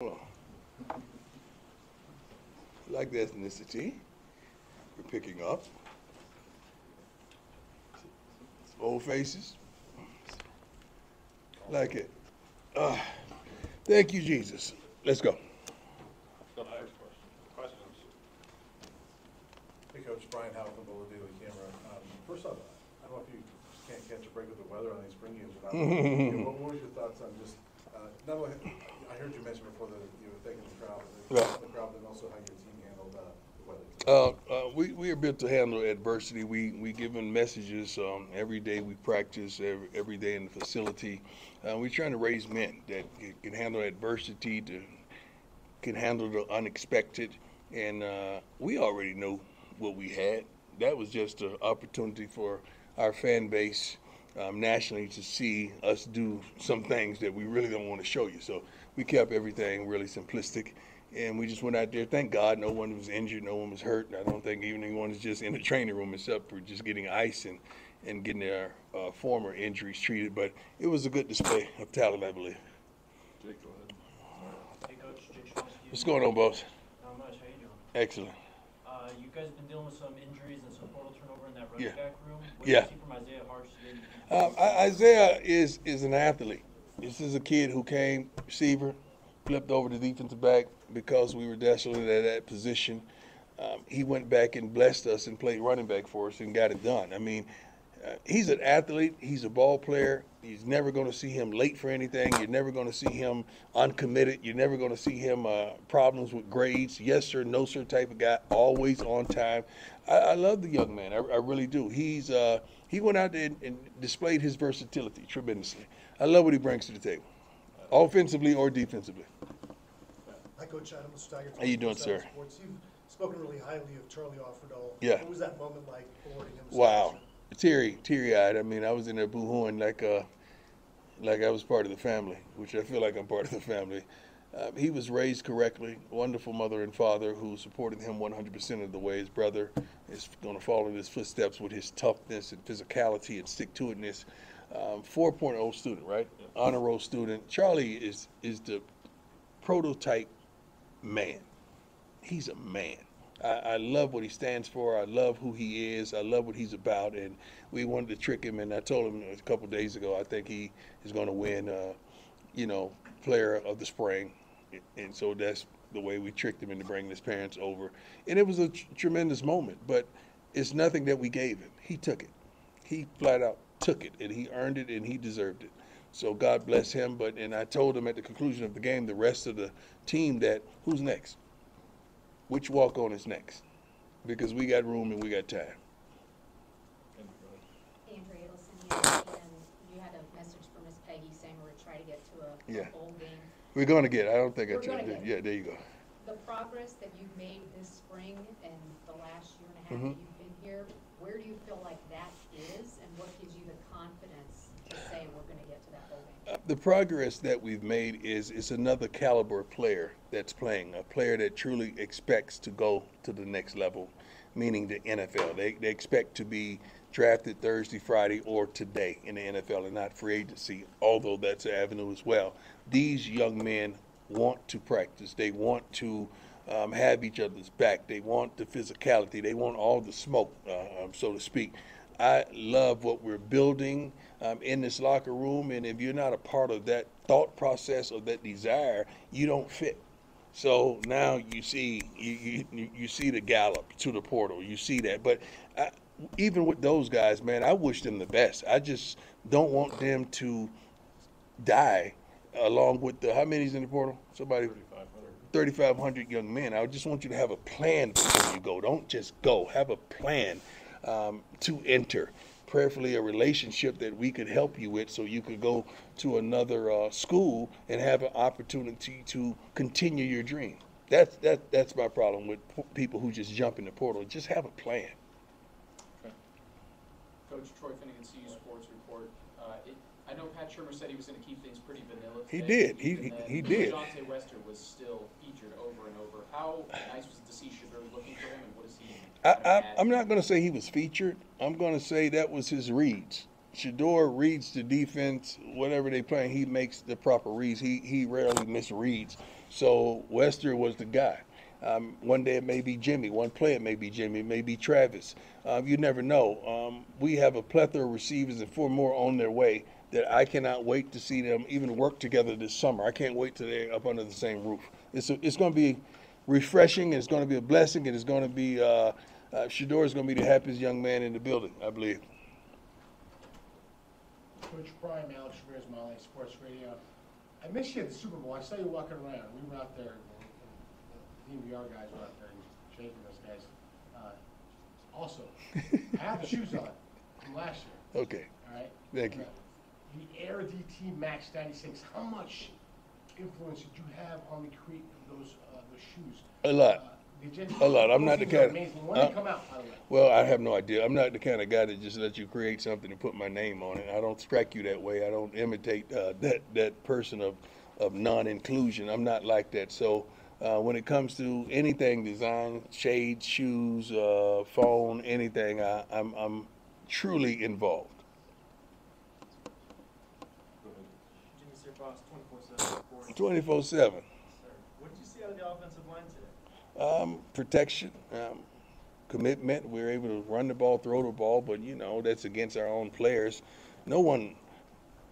Hold on. Like the ethnicity we're picking up. Some old faces. Like it. Thank you, Jesus. Let's go. Questions? Hey, Coach, Brian Howell from Bola Daily Camera. First off, I don't know if you can't catch a break with the weather on these spring games or not. What was your thoughts on just, not only, I heard you mention before that you were thanking the crowd, but also how your team handled the weather today. We are built to handle adversity. We give them messages every day. We practice every day in the facility. We're trying to raise men that can handle adversity, can handle the unexpected. And we already know what we had. That was just an opportunity for our fan base nationally to see us do some things that we really don't want to show you. So we kept everything really simplistic. And we just went out there. Thank God no one was injured, no one was hurt. I don't think even anyone was just in the training room except for just getting ice and getting their former injuries treated. But it was a good display of talent, I believe. Jake, go ahead. Hey, Coach. Jake Schmaltz. What's going on, boss? Not much. How you doing? Excellent. You guys have been dealing with some injuries and some portal turnover in that running back room. What Yeah. do you see from Isaiah Harsh? Isaiah is an athlete. This is a kid who came receiver, flipped over to defensive back because we were desolate at that position. He went back and blessed us and played running back for us and got it done. I mean, he's an athlete. He's a ball player. He's never going to see him late for anything. You're never going to see him uncommitted. You're never going to see him problems with grades. Yes, sir, no, sir type of guy, always on time. I love the young man. I really do. He went out there and displayed his versatility tremendously. I love what he brings to the table, offensively or defensively. Hi, Coach Adam Steiger. How you doing, sir? Sports. You've spoken really highly of Charlie Offerdahl. Yeah. What was that moment like awarding him? Wow, teary-eyed. I mean, I was in there boo-hooing like I was part of the family, which I feel like I'm part of the family. He was raised correctly, wonderful mother and father who supported him 100% of the way. His brother is going to follow in his footsteps with his toughness and physicality and stick-to-itness. 4.0 student, right? Honor roll student. Charlie is the prototype man. He's a man. I love what he stands for. I love who he is. I love what he's about. And we wanted to trick him. And I told him a couple of days ago, I think he is going to win, player of the spring. And so that's the way we tricked him into bringing his parents over. And it was a tremendous moment. But it's nothing that we gave him. He took it. He flat out took it. And he earned it and he deserved it. So God bless him. And I told him at the conclusion of the game, the rest of the team, that who's next? Which walk-on is next? Because we got room and we got time. Andrea Edelson, and you had a message from Miss Peggy saying we're going to try to get to a bowl game. We're going to get. I don't think I We're told gonna you. get. Yeah, there you go. The progress that you've made this spring and the last year and a half that you've been here, where do you feel like that is, and what gives you the confidence to say we're going to get to that bowl game? The progress that we've made is another caliber player that's playing, a player that truly expects to go to the next level, meaning the NFL. They expect to be drafted Thursday, Friday, or today in the NFL and not free agency, although that's an avenue as well. These young men want to practice. They want to have each other's back. They want the physicality. They want all the smoke, so to speak. I love what we're building in this locker room, and if you're not a part of that thought process or that desire, you don't fit. So now you see you see the gallop to the portal. You see that, but even with those guys, man, I wish them the best. I just don't want them to die along with the how many's in the portal? Somebody. 3,500 young men. I just want you to have a plan before you go. Don't just go. Have a plan to enter. Prayerfully, a relationship that we could help you with so you could go to another school and have an opportunity to continue your dream. That's my problem with people who just jump in the portal. Just have a plan. Okay. Coach Troy Finnegan, CU Sports Report. I know Pat Shermer said he was going to keep things pretty vanilla today. He did. He did. Jonte Wester was still featured over and over. How nice was it to see Shador looking for him, and what is he? I'm not going to say he was featured. I'm going to say that was his reads. Shador reads the defense, whatever they playing, he makes the proper reads. He rarely misreads. So Wester was the guy. One day it may be Jimmy. One play it may be Jimmy. It may be Travis. You never know. We have a plethora of receivers and 4 more on their way that I cannot wait to see them even work together this summer. I can't wait till they're up under the same roof. It's going to be refreshing. It's going to be a blessing, and it's going to be Shador is going to be the happiest young man in the building, I believe. Coach Prime, Alex Ramirez, Mile High Sports Radio. I missed you at the Super Bowl. I saw you walking around. We were out there. The DVR guys were out there shaking those guys. Also, I have the shoes on from last year. Okay. All right. Thank you. The Air DT Max 96. How much influence did you have on the create of those shoes? A lot. A lot. I'm not the kind. Amazing. When did they come out, by the way? Well, I have no idea. I'm not the kind of guy that just lets you create something and put my name on it. I don't strike you that way. I don't imitate that person of non-inclusion. I'm not like that. So when it comes to anything design, shades, shoes, phone, anything, I'm truly involved. Jimmy Sirfox, 24/7. 24/7. What did you see out of the offensive line today? Protection, commitment. We're able to run the ball, throw the ball, but that's against our own players. No one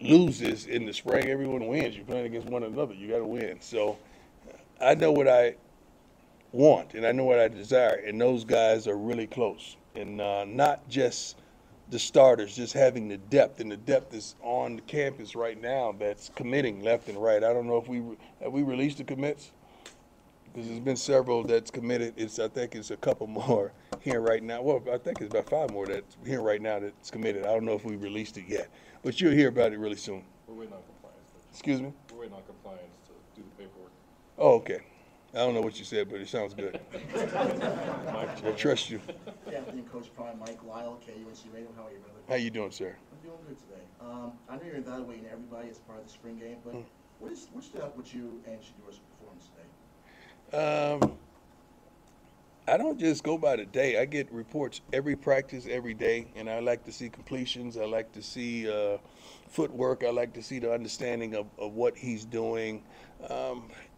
loses in the spring. Everyone wins. You're playing against one another. You got to win. So I know what I want and I know what I desire, and those guys are really close. And not just the starters, just having the depth, and the depth is on the campus right now that's committing left and right. I don't know if have we released the commits? Because there's been several that's committed. I think it's a couple more here right now. Well, I think it's about 5 more that's here right now that's committed. I don't know if we released it yet, but you'll hear about it really soon. We're waiting on compliance. Excuse me? We're waiting on compliance to do the paperwork. Oh, okay. I don't know what you said, but it sounds good. I trust you. Captain and Coach Prime, Mike Lyle, KUNC Radio. How are you, brother? How you doing, sir? I'm doing good today. I know you're evaluating everybody as part of the spring game, but what stood up with you and Shador's performance today? I don't just go by the day. I get reports every practice, every day, and I like to see completions. I like to see footwork. I like to see the understanding of what he's doing.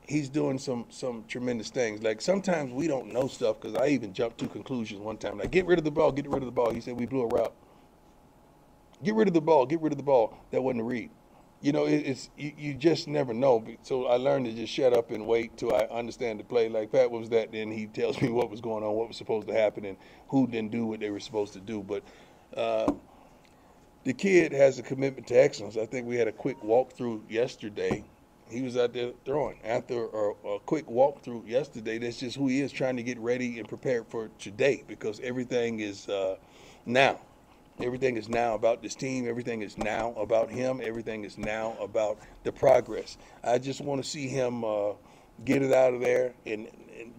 He's doing some tremendous things. Like sometimes we don't know stuff because I even jumped to conclusions one time. Like, get rid of the ball, get rid of the ball. He said we blew a route. Get rid of the ball, get rid of the ball. That wasn't a read. You just never know. So I learned to just shut up and wait till I understand the play. Like, Pat, what was that? Then he tells me what was going on, what was supposed to happen, and who didn't do what they were supposed to do. But the kid has a commitment to excellence. I think we had a quick walkthrough yesterday. He was out there throwing. After a quick walkthrough yesterday, that's just who he is, trying to get ready and prepared for today, because everything is now. Everything is now about this team. Everything is now about him. Everything is now about the progress. I just want to see him get it out of there and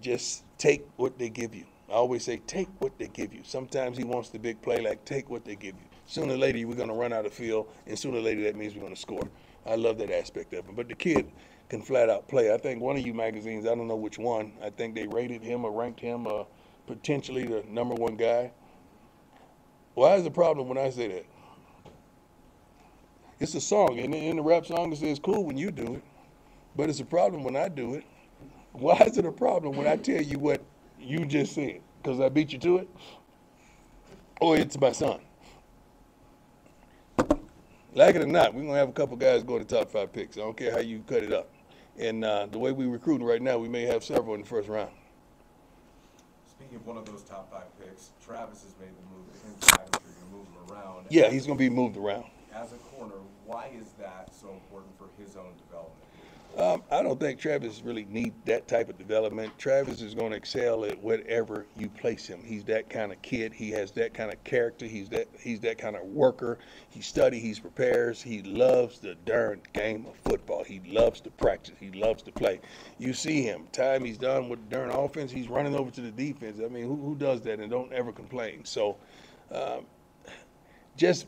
just take what they give you. I always say, take what they give you. Sometimes he wants the big play, like, take what they give you. Sooner or later, we're going to run out of field, and sooner or later, that means we're going to score. I love that aspect of him. But the kid can flat out play. I think one of you magazines, I don't know which one, I think they rated him or ranked him potentially the #1 guy. Why is the problem when I say that? It's a song, and in the rap song it says cool when you do it, but it's a problem when I do it. Why is it a problem when I tell you what you just said? Because I beat you to it? Or it's my son? Like it or not, we're going to have a couple guys go to top 5 picks. I don't care how you cut it up. And the way we're recruiting right now, we may have several in the first round. Speaking of one of those top 5 picks, Travis has made the move inside, which you're going to move him around. Yeah, he's going to be moved around. As a corner, why is that so important for his own development? I don't think Travis really needs that type of development. Travis is going to excel at whatever you place him. He's that kind of kid. He has that kind of character. He's that kind of worker. He studies. He prepares. He loves the darn game of football. He loves to practice. He loves to play. You see him. Time he's done with the darn offense, he's running over to the defense. I mean, who does that and don't ever complain? So just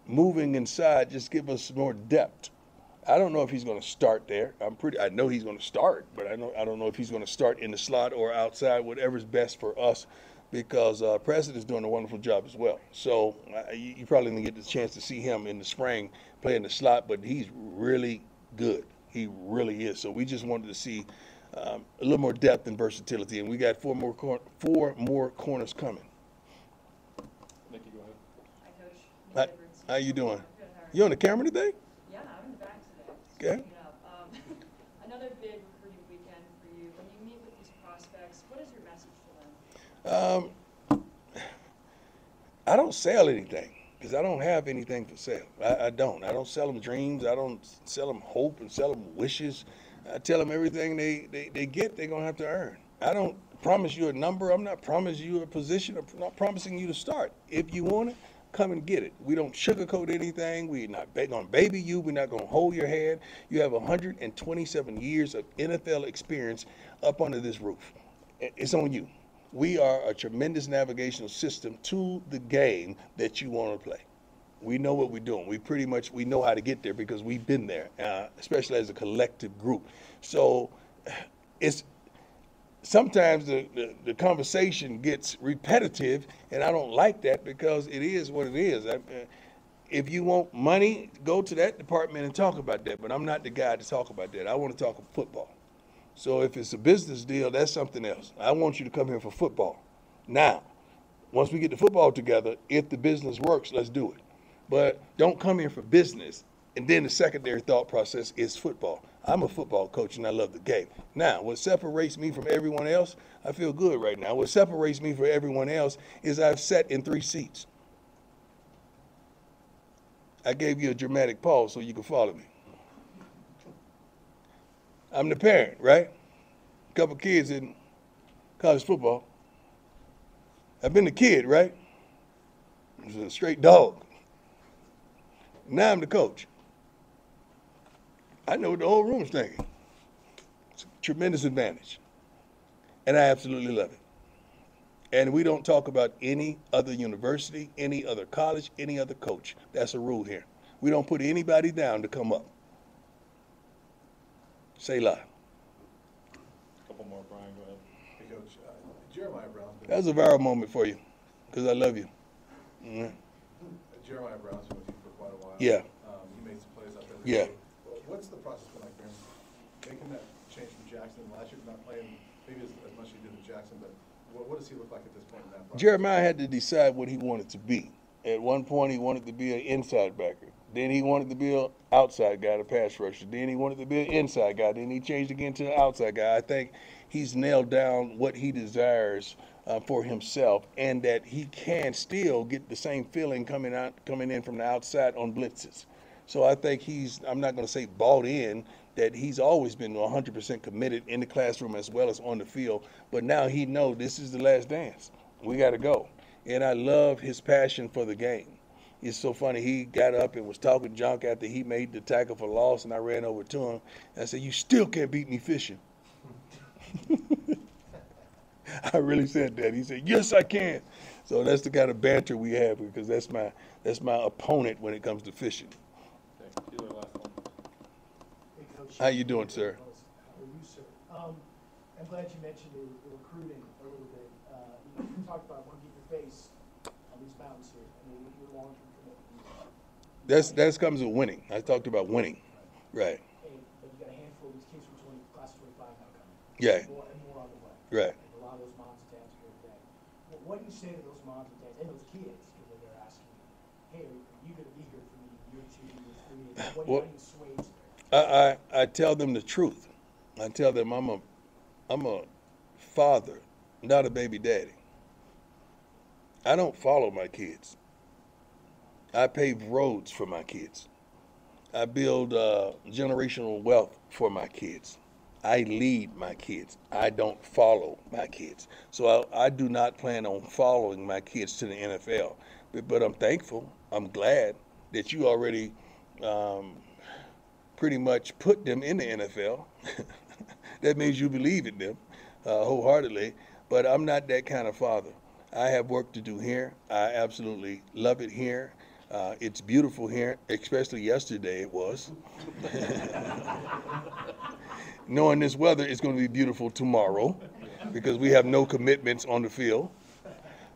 moving inside just give us more depth. I don't know if he's going to start there. I know he's going to start, but I don't know if he's going to start in the slot or outside, whatever's best for us, because Preston is doing a wonderful job as well. So you probably didn't get the chance to see him in the spring play in the slot, but he's really good. He really is. So we just wanted to see a little more depth and versatility, and we got four more corners coming. Nikki, go ahead. Hi, Coach. Hi, Nikki Edwards. how you doing? Good, how are You on the camera today? Yeah, I'm in the back today. Just Okay. waking up. Another big recruiting weekend for you. When you meet with these prospects, what is your message to them? I don't sell anything because I don't have anything for sale. I don't. I don't sell them dreams. I don't sell them hope and sell them wishes. I tell them everything they get, they're going to have to earn. I don't promise you a number. I'm not promising you a position. I'm not promising you to start. If you want it, come and get it. We don't sugarcoat anything. We're not going to baby you. We're not going to hold your hand. You have 127 years of NFL experience up under this roof. It's on you. We are a tremendous navigational system to the game that you want to play. We know what we're doing. We know how to get there because we've been there, especially as a collective group. So it's sometimes the conversation gets repetitive, and I don't like that because it is what it is. If you want money, go to that department and talk about that, but I'm not the guy to talk about that. I want to talk football. So if it's a business deal, that's something else. I want you to come here for football. Now, once we get the football together, if the business works, let's do it. But don't come here for business, and then the secondary thought process is football. I'm a football coach, and I love the game. Now, what separates me from everyone else, I feel good right now. What separates me from everyone else is I've sat in 3 seats. I gave you a dramatic pause so you can follow me. I'm the parent, right? A couple kids in college football. I've been the kid, right? I was a straight dog. Now I'm the coach. I know what the whole room's thinking. It's a tremendous advantage. And I absolutely love it. And we don't talk about any other university, any other college, any other coach. That's a rule here. We don't put anybody down to come up. Say la. Couple more, Brian, go ahead. Hey, Coach, Jeremiah Brown's been. That was a viral moment for you, because I love you. Mm-hmm. Jeremiah Brown's been with you for quite a while. Yeah. You made some plays out there. Yeah. What's the process been like for him? Making that change from Jackson, last year not playing maybe as much as he did with Jackson, but what does he look like at this point in that process? Jeremiah had to decide what he wanted to be. At one point, he wanted to be an inside backer. Then he wanted to be an outside guy, the pass rusher. Then he wanted to be an inside guy. Then he changed again to an outside guy. I think he's nailed down what he desires for himself, and that he can still get the same feeling coming in from the outside on blitzes. So I think I'm not going to say bought in, that he's always been 100% committed in the classroom as well as on the field. But now he knows this is the last dance. We got to go. And I love his passion for the game. It's so funny. He got up and was talking junk after he made the tackle for loss, and I ran over to him. And I said, "You still can't beat me fishing." I really said that. He said, "Yes, I can." So that's the kind of banter we have, because that's my opponent when it comes to fishing. Okay, Keeler, last one. Hey, Coach. How you doing, sir? How are you, sir? I'm glad you mentioned the recruiting a little bit. You talked about wanting to get your face on these mountains here. I mean, your long-term commitment. That comes with winning. I talked about winning. Right. Hey, but you got a handful of these kids from class of 25 now coming. Yeah. And more on the way. Right. A lot of those moms and dads are here today. What do you say to those moms and dads and those kids when they're asking you, "Hey, are you going to be here for me year 2, year 3?" And how do you assuage that? I tell them the truth. I tell them I'm a father, not a baby daddy. I don't follow my kids. I pave roads for my kids. I build generational wealth for my kids. I lead my kids. I don't follow my kids. So I do not plan on following my kids to the NFL. But I'm thankful. I'm glad that you already pretty much put them in the NFL. That means you believe in them wholeheartedly. But I'm not that kind of father. I have work to do here. I absolutely love it here. It's beautiful here, especially yesterday it was. Knowing this weather, it's going to be beautiful tomorrow because we have no commitments on the field.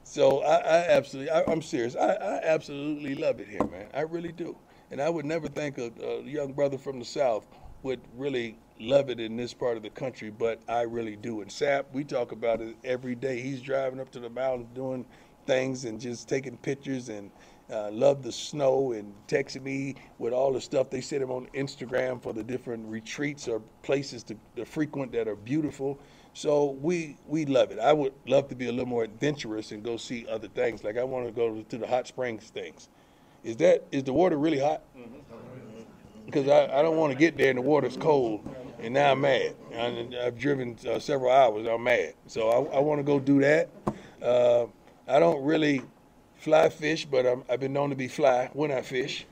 So I'm serious. I absolutely love it here, man. I really do. And I would never think a young brother from the South would really love it in this part of the country, but I really do. And Sap, we talk about it every day. He's driving up to the mountains doing things and just taking pictures and love the snow and texting me with all the stuff they send him on Instagram for the different retreats or places to frequent that are beautiful. So we love it. I would love to be a little more adventurous and go see other things. Like I want to go to the hot springs things. Is the water really hot? Because I don't want to get there and the water's cold, and now I'm mad. I've driven several hours. I'm mad. So I want to go do that. I don't really fly fish, but I've been known to be fly when I fish.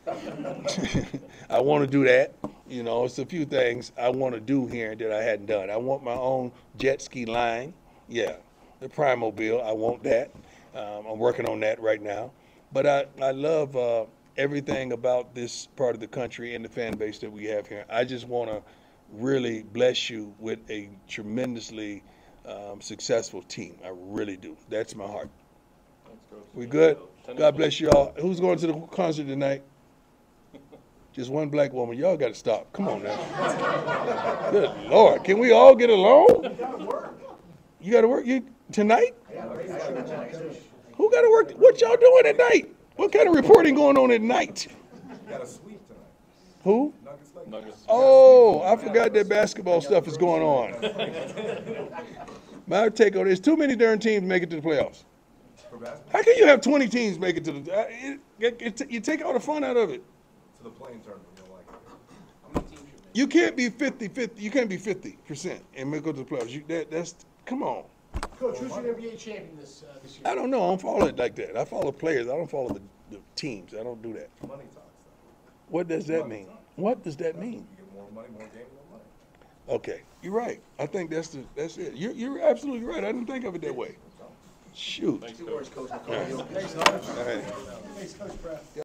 I want to do that. You know, it's a few things I want to do here that I hadn't done. I want my own jet ski line. Yeah, the Primobile. I want that. I'm working on that right now. But I love everything about this part of the country and the fan base that we have here. I just want to really bless you with a tremendously successful team. I really do. That's my heart. Thanks, Coach. We good? God bless you all. Who's going to the concert tonight? Just one black woman. Y'all got to stop. Come on now. Good Lord. Can we all get along? You got to work tonight? Who got to work? What y'all doing at night? What kind of reporting going on at night? Got a sweep tonight. Who? Nuggets. Oh, I forgot that basketball stuff is going on. My take on it is too many darn teams make it to the playoffs. For basketball, How can you have 20 teams make it to the you take all the fun out of it. to the playing tournament, you don't like it. How many teams should make? You can't be 50-50. You can't be 50% and make it to the playoffs. That's come on. Coach, who's your NBA champion this year? I don't know. I don't follow it like that. I follow players. I don't follow the teams. I don't do that. Money talks, though. What does that mean? What does that mean? You get more money, more games, more money. Okay, you're right. I think that's it. You're absolutely right. I didn't think of it that way. Shoot. Thanks, Two Coach. words, Coach. All right. Thanks, Coach Brad.